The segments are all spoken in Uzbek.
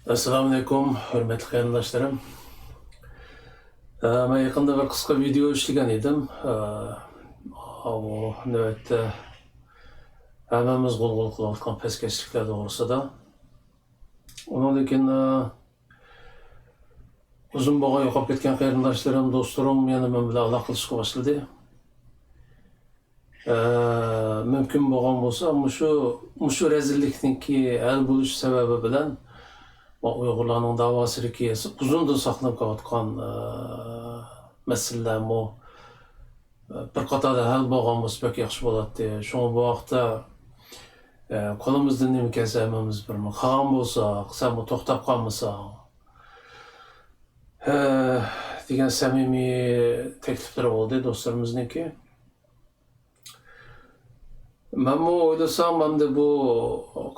Assalamu alaikum, hürmetli qarindoshlarım. Men yaqinda bir qisqa video ishlagan edim. Bu navbatda hammamiz g'ulg'ul qilayotgan pastkashliklar to'g'risida. Lekin uzun bo'lgan yo'qolib ketgan qarindoshlarim, do'stlarim yana men bilan aloqa qilishga boshladi. Mumkin bo'lgan bo'lsa, mushu rezillikniki hal bo'lish sababi bilan Uyg'urlarning da'vosidagi uzundan saqlanib qolayotgan masalalar bir qatorda hal bo'lgan bo'lsa pek yaxshi bo'ladi. Shunga bu vaqtda qo'limizdan nima kelsa hammamiz bir qilgan bo'lsak, sen bu to'xtab qolmasak degan samimiy takliflar bo'ldi do'stlarimizniki. Ben bu oylasam ben de bu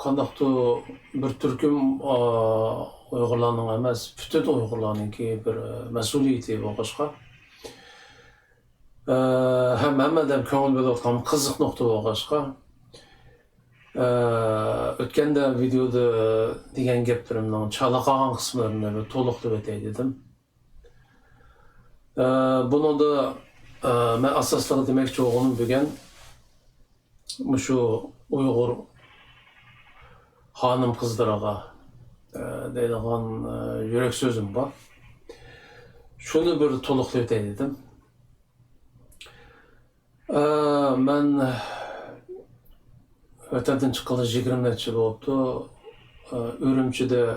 kandaktu bir Türk'üm Uygurlarning emas, bütün Uygurlarninki bir mesuliyeti bo'lishqa. Hammadan ko'ngil bo'layotgan qiziq nuqta bo'lishqa. O'tganda videoda degan gaplarimning chala qolgan qismlarini bir to'liqlab o'tay dedim. Buni da men asoslig'i demoqchi bo'lganim bo'lgan şu Uygur hanım kızlara deydigan yürek sözüm var. Şunu bir toluqlayıp dedim. Ben vatandan çıkalı 20 yıl oldu. Ürümçi'de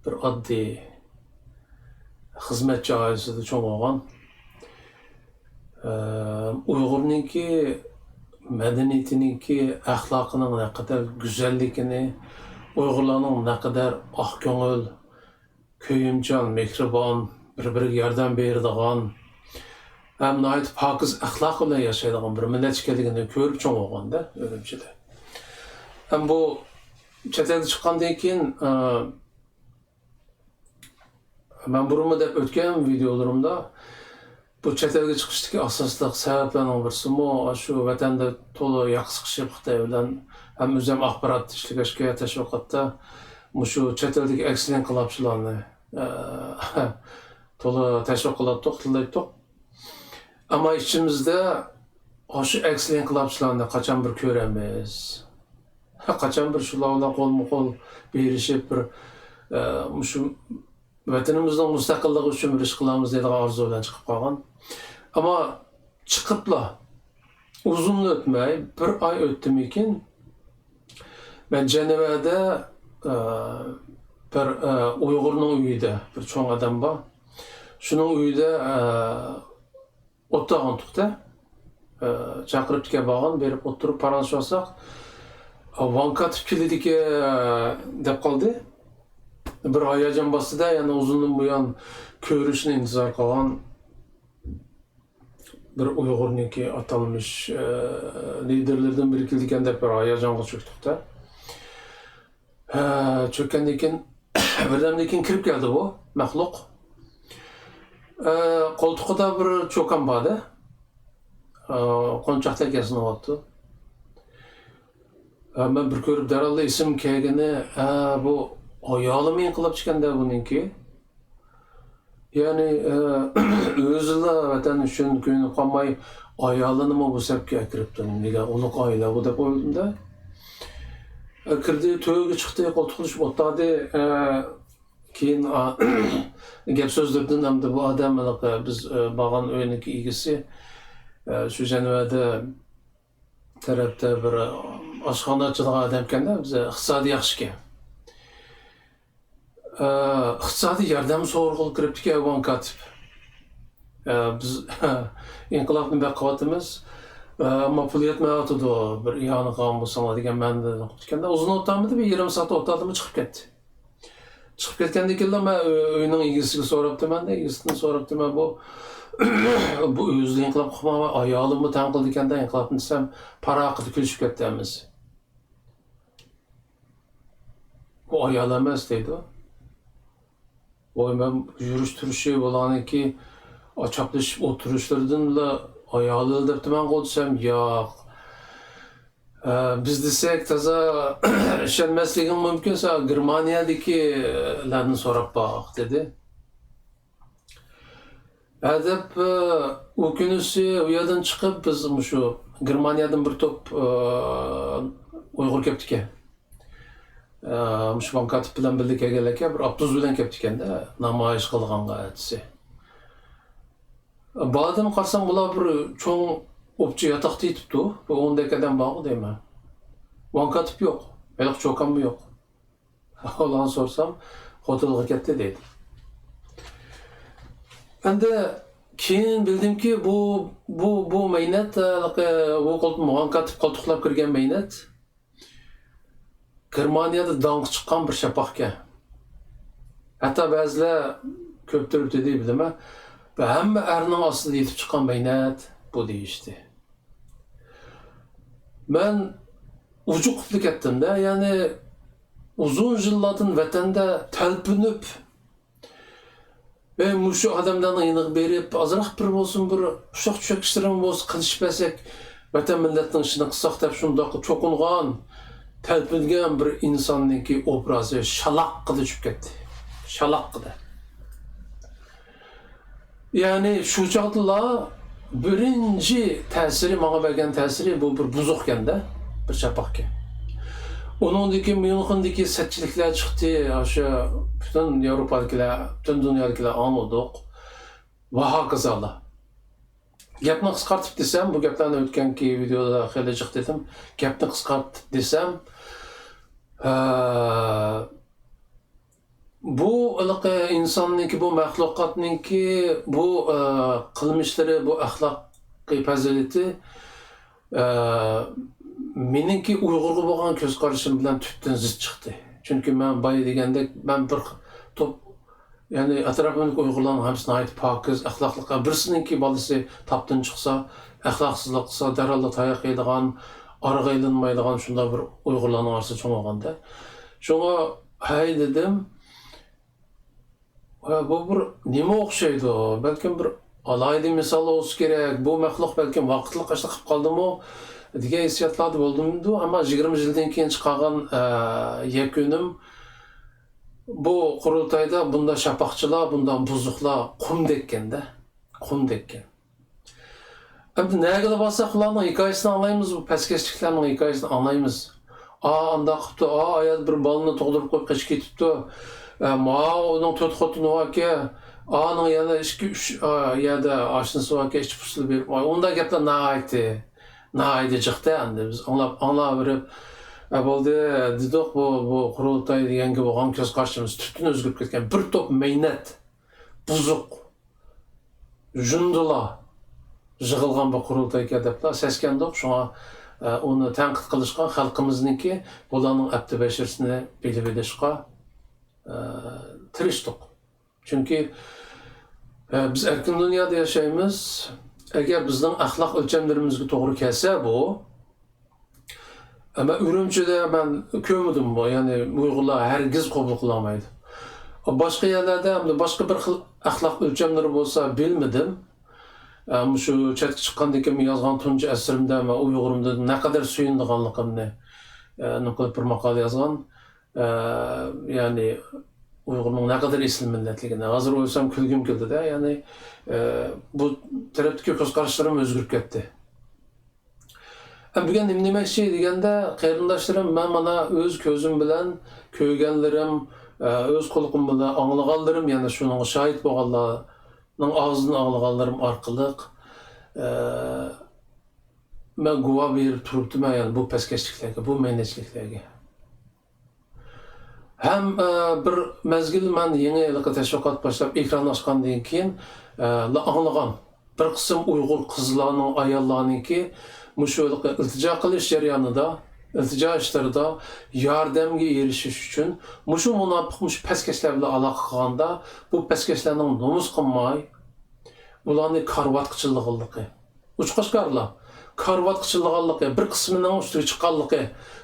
bir adli hizmetçi ailesi çok olgan. Uygur'unki medeniyetiniki, ahlakının ne kadar güzellikini, Uygurlarning ne kadar ah ko'ngil, köyümcan, mehribon, bir-biriga yordam beradigan, ham nihoyat pokiz axloq bilan yashaydigan bir millat ekanligini ko'rib cho'ng bo'lganda Urumchida. Ham bu chet elga chiqqandan keyin men burunma deb o'tgan videolarimda bu chet elga chiqishdagi asosli sabablarning birisi shu vatanda to'la yaqsiqishib Xitoy bilan ham o'zim axborot ishlashga tashviqotda shu chet eldagi aksiya inqilobchilarni to'la tashviq qilayotdik. Ammo ichimizda shu aksiya inqilobchilarni qachon bir ko'ramiz, qachon bir shular bilan qo'lma-qo'l berishib bir shu vatanimizning mustaqilligi uchun bir ish qilamiz degan orzu bilan chiqib qolgan. Ama çıkıpla uzun o'tmay bir ay o'tdimikin ben Ceneva'da bir Uygur'un uyida bir çoğun adam var. Şunun uyida o'tirgandik-da. Chaqirib kelgan berib o'tirib paranlashsak Vankatib kelidiki deb qoldi. Bir hayajon bastida yana uzundan buyon ko'rishni intizor qilgan bir Uygur'unki atalmış liderlerden biri keldikken de bir hayajonga cho'kdik-da. Cho'kkandan keyin birdamdan keyin kirib keldi bu maxluq. Qo'ltiqida bir cho'kan bordi. Qo'nchoqda kesinayapti. Men bir ko'rib daralla ism kelgani bu ayolimi inqilab chiqganda buningki. Yani özüla vatan üçün köyünü kalmay ayalını mı bu sepke kiriptim. Nega uluk aile bu dep oyladım da. Kirdi tövge çıktı, koltuqlışıp otadı. Keyin gap sözlerden hem de bu adam biz bağın öyneki ilgisi şu Ceneva'da tarafta bir aşxonachılık adamken de bize iqtisadi yaxshi ekan. İqtisadi yordam so'rg'il kiribdik Vankatib. Biz inqilobni baqiyotimiz ammo pul yetmayotdi bir iyoni qilgan bo'lsanglar degan ma'noda o'tganda uzun o'tmadi bir 20 soat o'tadimi chiqib ketdi. Chiqib ketgandan keyin men uyning egasiga so'rabdiman-da, egasidan so'rabdiman bu o'zini inqilob qilmay ayolimni tanqid qilganda inqilobni desam para haqida kulishib ketdimiz. Bu ayol emas deydi. Ben yürüyüş turuşu olan ki açaplışıp oturuşlardan da ayağı depti ben qo'lsam yo'q. Biz desek taza işenmesligim mümkünse Germaniyadekilerden sorup bak dedi. Edip o günüsü uyadan çıkıp biz şu Germaniyadan bir top Uygur keptike. Şu bankatip bilen bildik egeleke bir Abduz bilen keptiken de namayış kılganğa etsi. Bağdım karsan bula bir çoğun opçu yatak deyitipti. Bu 10 dakikadan bağı deymen. Bankatip yok. Belki çokan mı yok. Olan sorsam hotel hikette deydi. Ben de keyin bildim ki bu meynet bu bankatip koltuqlap kirgen meynet Germaniyada dаңqı çıqqan bir şapaqqa. Hatta bazılar köptürüp dedi bildim. Ve hem erinin aslında yetip çıqqan meynet bu deyişti. Ben ucu kutlik ettim de yani uzun yıllardan vatanda talpinip ve muşu adamdan yeniq berip azıraq bir bolsun bir uşaq çök işlerim bolsun qilishpasak vatan milletning ishini qilsaq deb shundoq cho'qingan talpingan bir insonniki obrazi shaloqqida tushib ketdi. Shaloqqida. Yani shu chog'da birinchi ta'siri menga bergan ta'siri bu bir buzuqganda bir chapaqqa. Onundaki München'deki setçilikler çıktı, aşağı bütün Avrupa'dakiler, bütün dünyadakiler anladık. Ve hakikaten. Gapni qisqartib desem, bu gaplarni o'tganki videoda xeyli jiq dedim. Gapni qisqartib desem, bu insonniki, bu maxluqotniki, bu qilmishlari, bu axloqiy fazilati meniki Uyg'urga bo'lgan ko'z qarashim bilan tubdan zid chiqdi. Chunki men boya degandek men bir top yani atrofimdagi Uyg'urlarning hammasini aytib pokiz, axloqli birsiniki bolasi topdan chiqsa, axloqsizlik qilsa, daralla tayoq yeydigan, arg'aylanmaydigan shunday bir Uyg'urlarning orasida cho'ng'aganda. Shunga hay dedim. Bu bir nima o'xshaydi? Balkim bir alayda misol olsa kerak. Bu maxluq balkim vaqtli qashda qilib qoldimi? Degan hissiyotlar bo'ldimdi, ammo 20 yildan keyin chiqqan yakunim bu qurultayda bunda shapaqchilar, bundan buzuqlar qumdekkanda, qumdekkan. Endi nega bo'lsa ularning hikoyasini anglaymiz, bu paskashliklarning hikoyasini anglaymiz. Anda qipti, ayol bir balni tug'dirib qo'yib qochib ketibdi. Uning 4 xotini bor ekan. Aning yana 2-3 yerda oshnasi bor ekan, ichib pusilib berib. Unda gaplar na aytdi. Naydi chiqdi endi biz anglab berib bo'ldi dedik bu qurultay deganga bo'lgan ko'z qarashimiz tubdan o'zgarib ketgan bir top meynat buzuq jundular yig'ilgan bu qurultayga deblar seskandik shunga uni tanqid qilishga xalqimizniki bularning abdi bashirsini bilib olishga tirishdik chunki biz erkin dunyoda yashaymiz. Eğer bizden ahlak ölçemlerimizge doğru kelsa bu, ama Ürümçi'de ben kömüdüm bu, yani Uygurlar herkes kabul kılamaydı. Başka yerlerde başka bir ahlak ölçemleri olsa bilmedim. Şu chatga chiqqandaki men yozgan tunji asrimda va Uyg'urimda ne kadar suyundiganligimni qilib bir maqola yozgan. Yani Uyg'urning ne kadar esli millatligini hozir o'ylsam kulgim keldi-da. Yani bu tarafdagi ko'z qarashlarim o'zgarib ketdi. Bugun nima demoqchi deganda, qarindoshlarim, men mana o'z ko'zim bilan ko'rganlarim, o'z quloqim bilan anglaganlarim, yana shuning shohid bo'lganlarning og'zidan anglaganlarim orqali men guvoh berib turibdiman, yani bu pastkashliklarga, bu mehnatchiliklarga. Hem bir mezgil men yeni tashviqot boshlab ekran ochgandan keyin anglagan bir qism Uyg'ur qizlarning ayollarniki mushu iltijo qilish jarayonida, iltijo ishlarida yordamga erishish uchun mushu munofiq pastkashlar bilan aloqa qilganda bu pastkashlarning nomus qilmay ularni karvatqichillig'iligi, uchqashqarlar karvatqichillig'iligi bir qismining ustiga chiqqanligi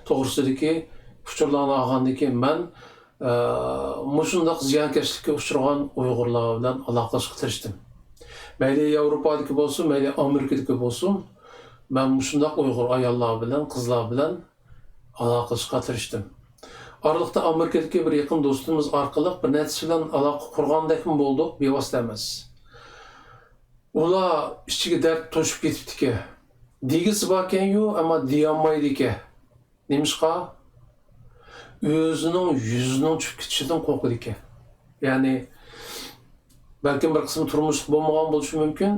to'g'risidagi uchurlarni olgandan keyin men mushundaq ziyonkashlikka uchragan Uyg'urlar bilan aloqalashishga tirishdim. Mayli Yevropadagi bo'lsin, mayli Amerikadagi bo'lsin, ben şundaq Uyghur ayollar bilen, kızlar bilen aloqa qilishga tirishdim. Aralıqda Amerikadagi bir yaqin do'stimiz orqali bir necha bilan aloqa qurgandekmi bo'ldik, bevosita emas. Ular ichiga dard to'shib ketibdiki. Degisi bor ekan-yu, ammo deyolmaydi ekan. Nemishqa? O'zining yuzining tushib ketishidan qo'rqadi ekan. Ya'ni balkim bir qismi turmushlik bo'lmagan bo'lishi mumkin.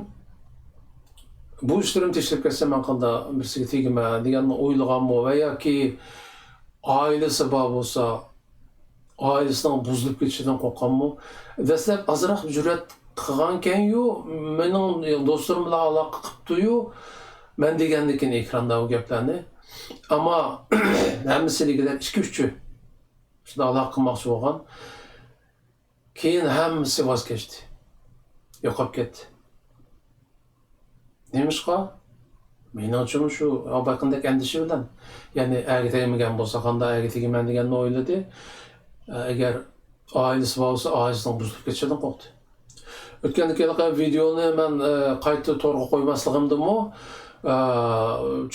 Bu ishlarim tekshirib ketsa men qanday birisiga tegman deganni o'ylaganmi va yoki ailesi bor bo'lsa, ailesining buzilib ketishidan qo'rqqanmi? Dastlab ozroq jur'at qilgan ekan-yu, mening do'stlarim bilan aloqa qilibdi-yu, men degandan keyin ekranda bu gaplarni. Ammo hammasiligida 2-3 shunda aloqa qilmoqchi bo'lgan. Keyin hammasi voz kechdi. Yo'qolib ketdi. Nemishqa? Menimcha shu abaqindek andishi bilan, ya'ni erga tegmagan bo'lsa, qanday erga tegaman deganni o'yladi. Agar oilasi bo'lsa, oilasining buzilib ketishidan qo'rqdi. O'tgandagi videoni men qayta to'g'ri qo'ymasligimdimi,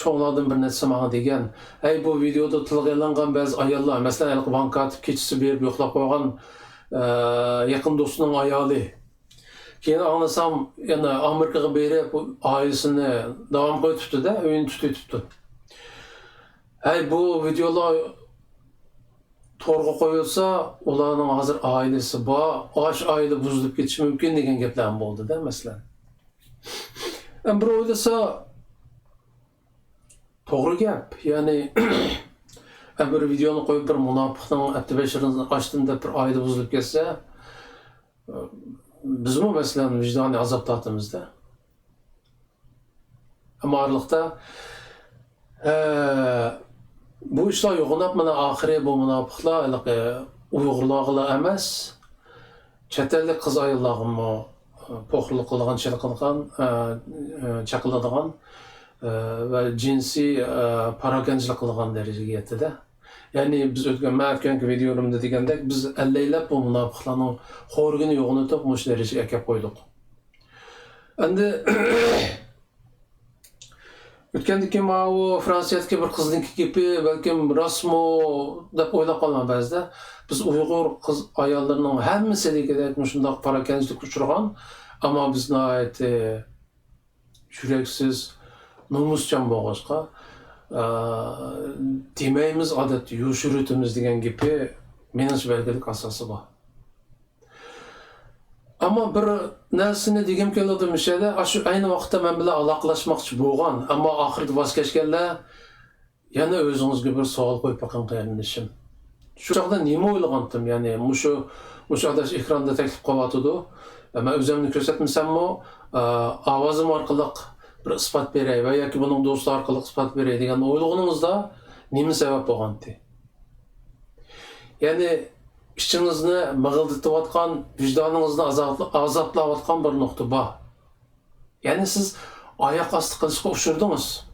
cho'nglardan bir narsa menga degan, "Ey bu videoda tilga ilingan ba'zi ayollar, masalan, bankatib kechisi berib yo'qlab qo'ygan yaqin do'stining ayoli. Keyin anlasam, yana Amerikaga berib ailesini davom qilibdi-da, uyini tutibdi. Hey bu videolar to'g'ri qo'yilsa, ularning hozir ailesi bor, aile buzilib ketishi mumkin degan gaplar bo'ldi-da, masalan. Bir o'ylasa to'g'ri gap. Ya'ni bir videoni qo'yib bir munofiqning aptibashirini ochdim deb bir aile buzilib ketsa, bizmi masalan vijdoniy azob tortimizda. Ammo aralıqda bu ishlar yo'g'inab mana oxiri bu munofiqlar Uyg'urlarga emas, chet ellik qiz ayollarga po'xirlik qilgan, chaqiladigan va jinsiy parokanchilik qilgan darajaga yetdi-da. Ya'ni biz o'tgangi videomda degandek, biz allaylab bu munofiqlarning xo'rigini yo'g'inatib mush darajaga kelib qo'ydik. Endi o'tgandagi bu Fransiyadagi bir qizning gapi balkim rasmo deb o'ylab qolman ba'zida. Biz Uyg'ur qiz ayollarining hammasi degandek shundoq parokanchilik uchragan, ammo biz nihoyat yuraksiz, nomuschan bo'lg'achqa demaymiz, odatda yo'shirutimiz degan gapi menimcha belgilik asosi bor. Ammo bir narsani degim keladi mishada, shu ayni vaqtda men bilan aloqalashmoqchi bo'lgan, ammo oxirida voz kechganlar yana o'zingizga bir savol qo'yib boqing qarindoshim. Shu chaqda nima o'ylagandim? Ya'ni mushu adash ekranda taklif qilyapti-ku. Men o'zimni ko'rsatmasammi, ovozim orqali bir isbot beray va yoki buning do'sti orqali isbot beray degan o'ylaganingizda nima sabab bo'lgandi? Ya'ni İçinizde mığıldıtıyotgan, vicdanınızda azaplayotgan bir nokta bor. Yani siz ayak astı qilishga uçurdunuz.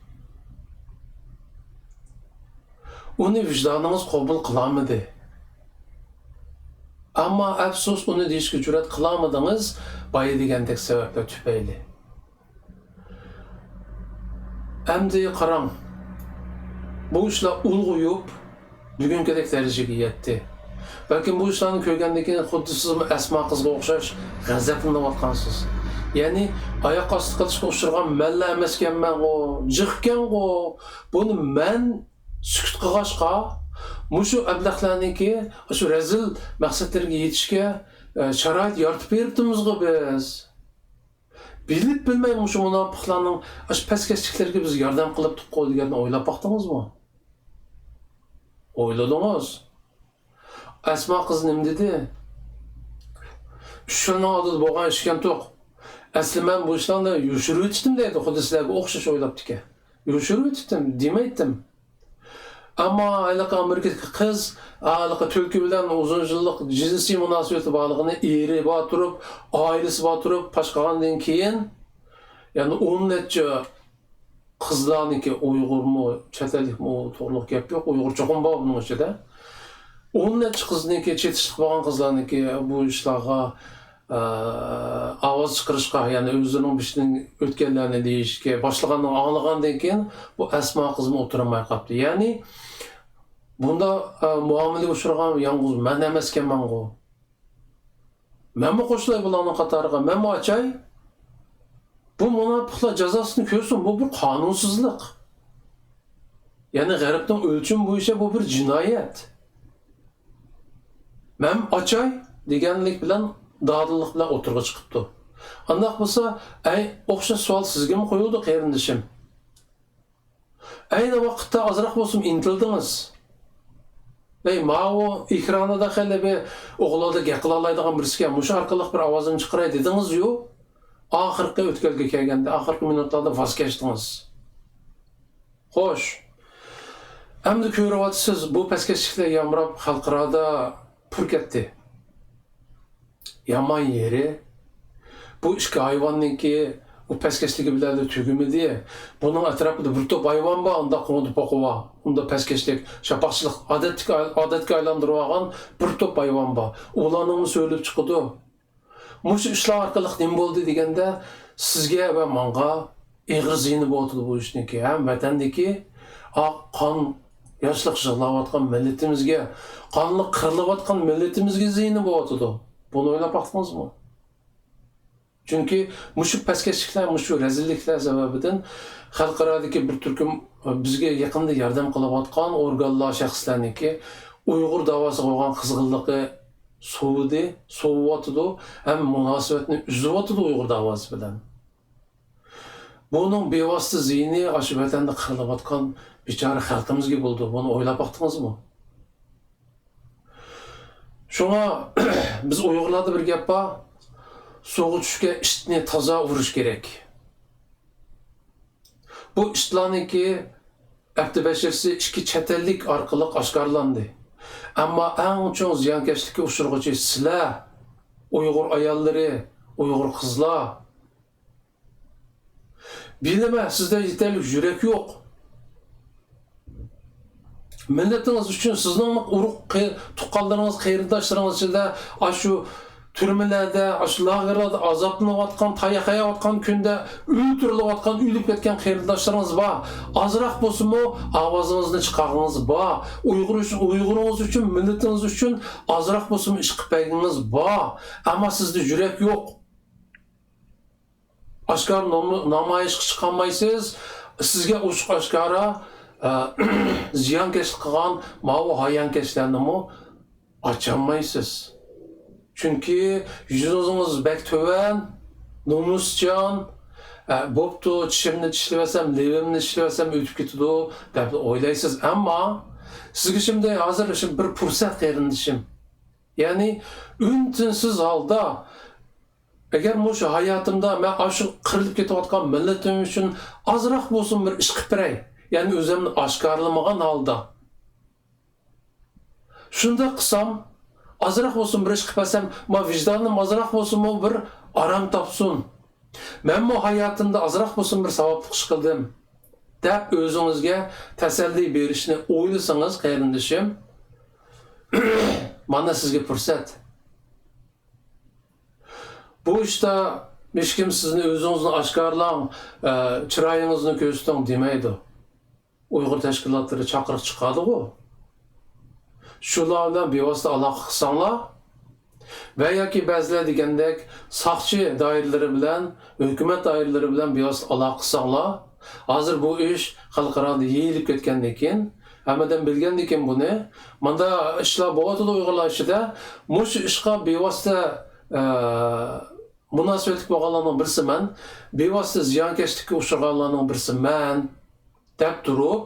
Onu vicdanınız qabul qılamıdı. Ama afsus onu deyishga jur'at qılamadınız, bayı degandek sebepler tüpeyli. Endi qarang, bu ishlar ulg'uyib, bugünkidek darajaga yetdi. Belki bu işlerini köygəndəki xuddi siz Əsma qızğa oxşaş qəzəblanıyotqansınız. Yani ayak astı qilishga uçurgan məlla emasken mən o, jıqken o, bunu mən sükut qilg'achqa, mushu ablaqlarniki shu razil maqsadlarga yetishga sharoit yaratib beribdimizmi biz? Bilib bilmay mushu munofiqlarning shu pastkashliklarga biz yordam qilib turib deganni o'ylab boqdingizmi? O'yladingiz? Esma kız nima dedi? Shuni oldida bo'lgan ishgan to'q. Asli men bu ishlarni yushirib o'tdim deydi, xuddi sizlarga o'xshash o'ylabdiki. Yushirib o'tdim, demaydim. Ammo aylaqa Amerikadagi qiz, aylaqa tulki bilan uzun yillik jinsiy munosabati borligini eri bor turib, oilasi bor turib, pashqagandan keyin, ya'ni 10 necha qizlarniki Uyg'urmi, chet ellikmi, to'g'ri gap yo'q, Uyg'urchaqam bor buning ichida. 10 necha qizniki, chetishlik bo'lgan qizlarniki bu ishlarga ovoz chiqarishga, ya'ni o'zining bishining o'tganlarini deyishga boshlaganini anglagandan keyin bu Asma qizmi o'tirmay qolibdi. Ya'ni bunda muomalaga uchragan yolg'iz men emas ekanman-ku. Menmi qo'shilay bularning qatoriga, menmi achay? Bu munofiqlar jazosini ko'rsin, bu bir qonunsizlik. Ya'ni g'arbning o'lchim bo'yicha bu bir jinoyat. Men achay deganlik bilan dadillik bilan o'tirg'i chiqibdi. Undaq bo'lsa, o'xshash savol sizga mi qo'yildi, qarindishim? Ayni vaqtda ozroq bo'lsin intildingiz. Mao ekranida hali bir o'g'lida gap qila oladigan birisiga mush orqali bir ovozim chiqaray dedingiz-yu, oxirgi o'tkalga kelganda, oxirgi minutlarda voz kechdingiz. Xo'sh. Endi ko'ryapsiz, bu pastkashliklar yamrab xalqarada pur ketdi. Yaman yeri bu ikki hayvonniki o pastkashligi bilan tugimidi. Bunun atrofida bir to'p hayvon bor, unda qo'nib boqwa, unda pastkashlik, shapaqchilik odatga aylantirib olgan bir to'p hayvon bor. Ularning so'ylab chiqdi. Mush ishlar orqali nima bo'ldi deganda sizga va menga ig'ir ziyni bo'ldi bu ishniki, ham vatandagi qon yoshlik yig'layotgan millatimizga, qonli qirilayotgan millatimizga ziyni bo'ldi. Buni o'ylab baqdingizmi? Chunki mushu pastkashliklar, mushu razilliklar sababidan xalqarodagi bir turkum bizga yaqinda yordam qilayotgan organlar, shaxslarniki Uyg'ur davosiga bo'lgan qizg'inligi sovutyapti, ham munosabatni uzyapti Uyg'ur davosi bilan. Buning bevosita ziyni shu vatanda qirilayotgan bechora xalqimizga bo'ldi. Buni o'ylab baqdingizmi? Shunga biz Uyg'urlarda bir gap bor. Soğuk tushga itni toza urish kerak. Bu itlarniki abdibashirsi ikki chet-ellik orqali oshkorlandi. Ammo eng cho'ng ziyonkashlikka uchrag'uvchi sizlar, Uyg'ur ayollari, Uyg'ur qizlar. Bilaman, sizda yetarli yurak yo'q. Millatiniz uchun sizning urug' tuqqanlaringiz, qarindoshlaringiz ichida shu türmelerde, aşılağırlarda azaplanayotgan, tayaqayotgan kunda o'ltirilayotgan, o'lib ketgan qarindoshlarimiz bor. Azroq bo'lsa-mu, ovozingizni chiqargingiz bor. Uyg'uringiz uchun, millatingiz uchun azroq bo'lsa-mu ish qilib bergingiz bor. Ammo sizda yurak yo'q. Oshkor namoyish chiqolmaysiz. Sizga oshkora ziyonkashlik qilgan ma'vu hayonkashlarni ocholmaysiz. Çünkü yüzünüz bek töven, nomuscan, boptu, çişimni çişlevesem, levimni çişlevesem ötüp getidu, deb oylaysız. Ama sizge şimdi hazır bir fırsat qarindishim. Yani ün-tinsiz halda, eğer şu hayatımda ben şu qirilib ketayotgan millatim uchun azroq bo'lsin bir ish qilib beray. Yani o'zimni oshkorlamagan holda. Shunda qilsam, azroq bo'lsin bir ish qilib bersam, men vicdonim azroq bo'lsin bir aram topsin. Men bu hayotimda azroq bo'lsin bir savobli ish qildim deb o'zingizga tasalli berishni o'ylasangiz, qarindishim, mana sizga fursat. Bu ishda hech kim sizni o'zingizni oshkorlang, chiroyingizni ko'rsating demaydi. Uyg'ur tashkilotlari chaqiriq chiqadi-ku. Shular bilan bevosita aloqa qilsanglar va yoki ba'zilar degandek soqchi doiralari bilan, hukumat doiralari bilan bevosita aloqa qilsanglar, hozir bu ish xalqaroda yeyilib ketgandan keyin, hammadan bilgandan keyin buni, manda ishlar bo'lyapti Uyg'urlar ichida, mush ishga bevosita munosabatli bo'lganlarning birisi men, bevosita ziyonkashlikka uchraganlarning birisi men deb turib,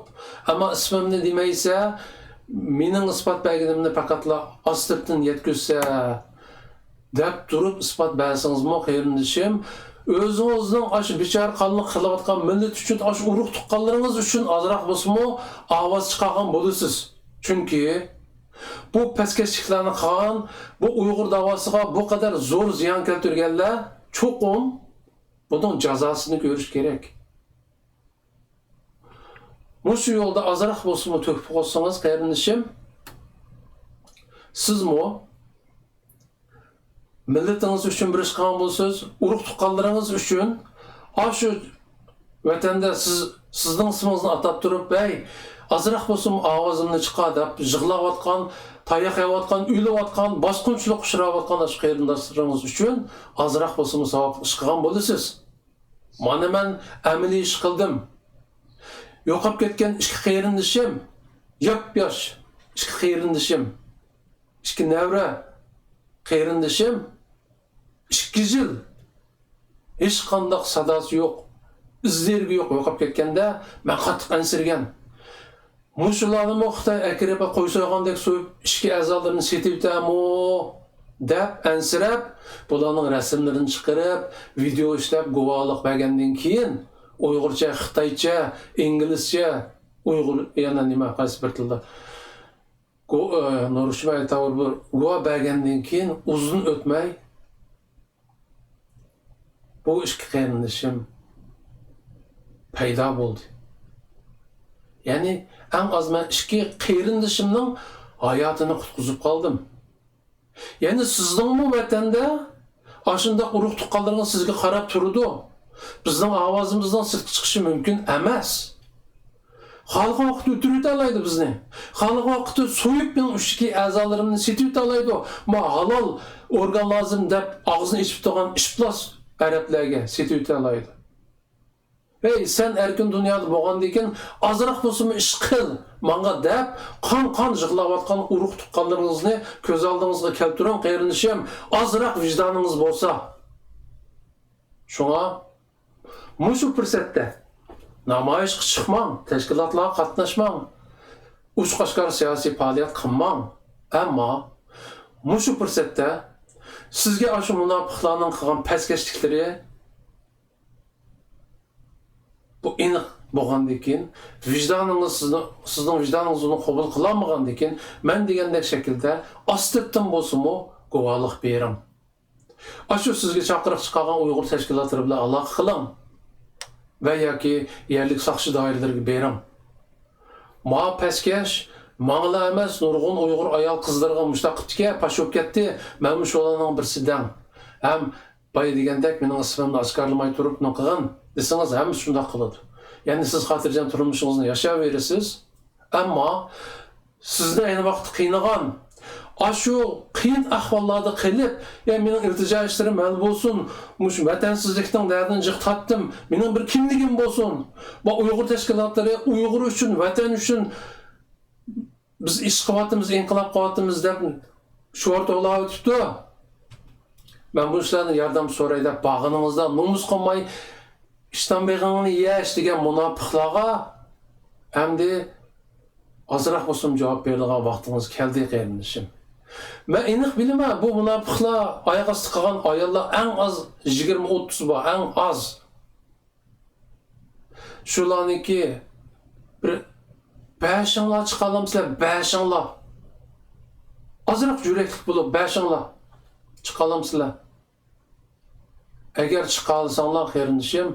ammo ismimni demaysa, mening isbot belgimni faqatla ostibdan yetkazsa deb turib isbot bersangizmi, qarindishim, o'zingizning shu bechora qonliq qilayotgan millat uchun, shu urug' tuqqanlaringiz uchun ozroq bo'lsa-mu ovoz chiqargan bo'lasiz. Chunki bu pastkashliklarni qilgan, bu Uyg'ur davosiga bu qadar zo'r ziyon keltirganlar cho'qim buning jazosini ko'rish kerak. Mushu yo'lda azroq bo'lsa-mu to'kib qo'ysangiz, qarindishim, sizmi milletiniz üçün bir iş qilgan bo'lsangiz, urug' tuqqanlaringiz üçün shu vatanda sizning ismingizni atab turib, "Bey, azroq bo'lsin ovozimni chiqa" deb yig'layotgan, tayoq yeyotgan, o'layotgan, bosqinchilik uchrayotgan shu qarindoshlaringiz uchun azroq bo'lsin savob ish qilgan bo'lasiz. Mana men amaliy ish qildim. Yo'qolib ketgan ikki qarindishim, yosh ikki qarindishim, ikki nevra qarindishim 2 yil hech qanday sadosi yo'q, izlari yo'q, yo'qolib ketganda men qattiq ansirgan. Mushularni Xitoy akraba qo'ysoygandek so'yib, ishki a'zolarini setibdami deb ansirab, bularning rasmlarini chiqarib, video ishlab guvohlik bergandan keyin Uyg'urcha, Xitoycha, inglizcha, Uyg'ur yana nima qaysi bir tilda Nurishmay tavır bir guvoh bergandan keyin uzun o'tmay bu ikki qarindishim paydo bo'ldi. Ya'ni eng az men ikki qarindishimning hayotini qutqizib qoldim. Ya'ni sizning vatanda ashunda urug' tuqqanlarga sizga qarab turdi. Bizning ovozimizdan sirtqa chiqishi mumkin emas. Xalq vaqti o'tirib olaydi bizni. Xalq vaqti so'yib men ushki a'zolarimni setib olaydi. Ma halol organ lozim deb og'zini ichib turgan ishplos arablarga setib olaydi. Hey, sen erkin dunyoda bo'lgandan keyin azroq bo'lsin ish qil, menga deb qon yig'layotgan urug' tuqqanlaringizni ko'z oldingizga keltiring, qarindishim, azroq vijdoningiz bo'lsa. Shunga mushu fursatda namoyish chiqmang, tashkilotlarga qatnashmang, uch-qo'shqor siyosiy faoliyat qilmang. Ammo mushu fursatda sizga shu munofiqlarning qilgan pastkashliklari bu aniq bo'lgandan keyin vijdoningiz sizning vijdoningiz uni qabul qilolmagandan keyin men degandek shaklda ostitdan bo'lsa-mu guvohlik bering. Shu sizga chaqiriq chiqargan Uyg'ur tashkilotlari bilan aloqa qiling va yoki yerlik soqchi doiralariga bering. Ma paskash mangla emas, nurg'un Uyg'ur ayol qizlarga mushtaqibga pashib ketdi. Men shularning birsidan. Ham bay degandek mening ismimni oshkorlamay turib qilgan desangiz ham shunday qiladi. Ya'ni siz xotirjam turmushingizni yashayverasiz, ammo sizni ayni vaqt qiynagan shu qiyin ahvollarda qilib, mening iltijo ishlarim hal bo'lsin, mush vatansizlikning dardini jiqtatdim, mening bir kimligim bo'lsin. Bu Uyg'ur tashkilotlari Uyg'ur uchun, vatan uchun biz ish qilyapmiz, inqilob qilyapmiz deb sho'rtoqlar o'tibdi. Men bu ishlarni yordam so'ray deb bag'iningizda nomus qilmay ishdan beg'ingni yesh degan munofiqlarga hamda ozroq bo'lsin javob beradigan vaqtingiz keldi qarindishim. Men aniq bilaman, bu munofiqlar oyoq osti qilgan ayollar eng az 20-30 bor, eng az. Shularniki bir 5'inglar chiqalamsizlar, 5'inglar. Azroq yurakli bo'lib 5'inglar chiqalamsizlar. Agar chiqa olsanglar qarindishim,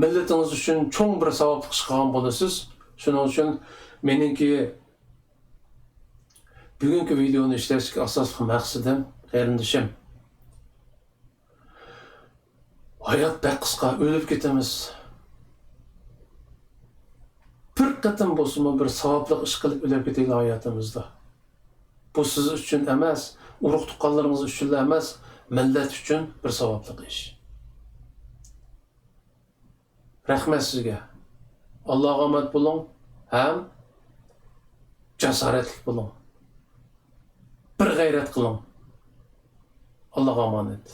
millatingiz uchun cho'ng bir savobli ish qilgan bo'lasiz. Shuning uchun meningki bugungi videoni ishlashga asosiy maqsadim qarindishim. Hayot bek qisqa, o'lib ketamiz. Bir qatim bo'lsa-mu bir savobli ish qilib o'lib ketaylik hayotimizda. Bu siz uchun emas, urug' tuqqanlaringiz uchun emas, millat uchun bir savobli ish. Rahmat sizga. Allohga omad bo'ling, ham jasoratli bo'ling. Bir g'ayrat qiling. Allohga omonat.